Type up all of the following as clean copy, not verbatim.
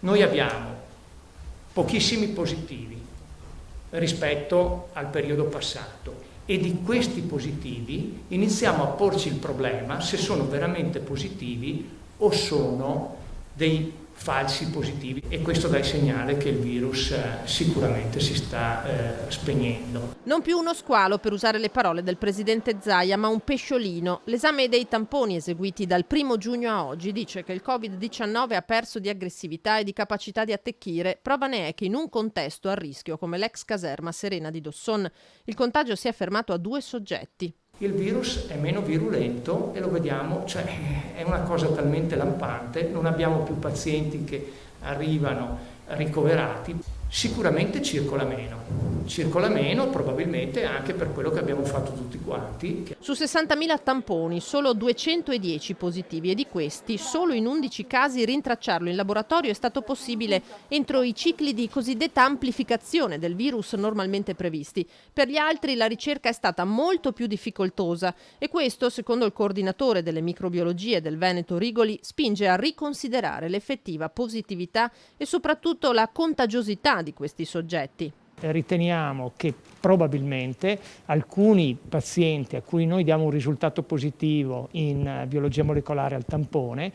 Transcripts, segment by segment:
Noi abbiamo pochissimi positivi rispetto al periodo passato e di questi positivi iniziamo a porci il problema se sono veramente positivi o sono dei falsi positivi, e questo dà il segnale che il virus sicuramente si sta spegnendo. Non più uno squalo, per usare le parole del presidente Zaia, ma un pesciolino. L'esame dei tamponi eseguiti dal 1 giugno a oggi dice che il Covid-19 ha perso di aggressività e di capacità di attecchire. Prova ne è che in un contesto a rischio come l'ex caserma Serena di Dosson il contagio si è fermato a 2 soggetti. Il virus è meno virulento e lo vediamo, cioè è una cosa talmente lampante, non abbiamo più pazienti che arrivano ricoverati, sicuramente circola meno probabilmente anche per quello che abbiamo fatto tutti quanti. Su 60.000 tamponi, solo 210 positivi e di questi, solo in 11 casi rintracciarlo in laboratorio è stato possibile entro i cicli di cosiddetta amplificazione del virus normalmente previsti. Per gli altri la ricerca è stata molto più difficoltosa e questo, secondo il coordinatore delle microbiologie del Veneto Rigoli, spinge a riconsiderare l'effettiva positività e soprattutto la contagiosità di questi soggetti. Riteniamo che probabilmente alcuni pazienti a cui noi diamo un risultato positivo in biologia molecolare al tampone,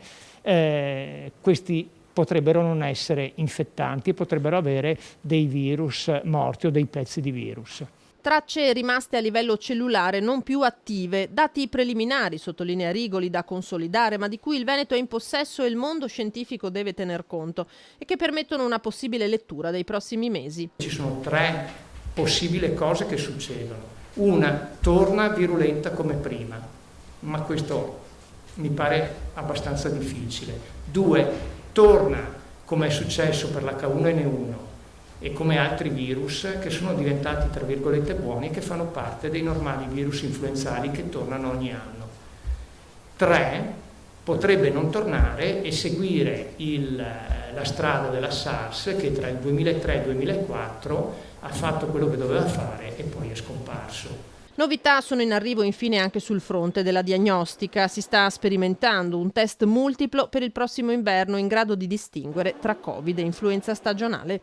questi potrebbero non essere infettanti e potrebbero avere dei virus morti o dei pezzi di virus. Tracce rimaste a livello cellulare non più attive, dati preliminari, sottolinea Rigoli, da consolidare, ma di cui il Veneto è in possesso e il mondo scientifico deve tener conto e che permettono una possibile lettura dei prossimi mesi. Ci sono 3 possibili cose che succedono. Una, torna virulenta come prima, ma questo mi pare abbastanza difficile. 2, torna come è successo per l'H1N1 e come altri virus che sono diventati tra virgolette buoni e che fanno parte dei normali virus influenzali che tornano ogni anno. 3, potrebbe non tornare e seguire la strada della SARS che tra il 2003 e il 2004 ha fatto quello che doveva fare e poi è scomparso. Novità sono in arrivo infine anche sul fronte della diagnostica. Si sta sperimentando un test multiplo per il prossimo inverno in grado di distinguere tra Covid e influenza stagionale.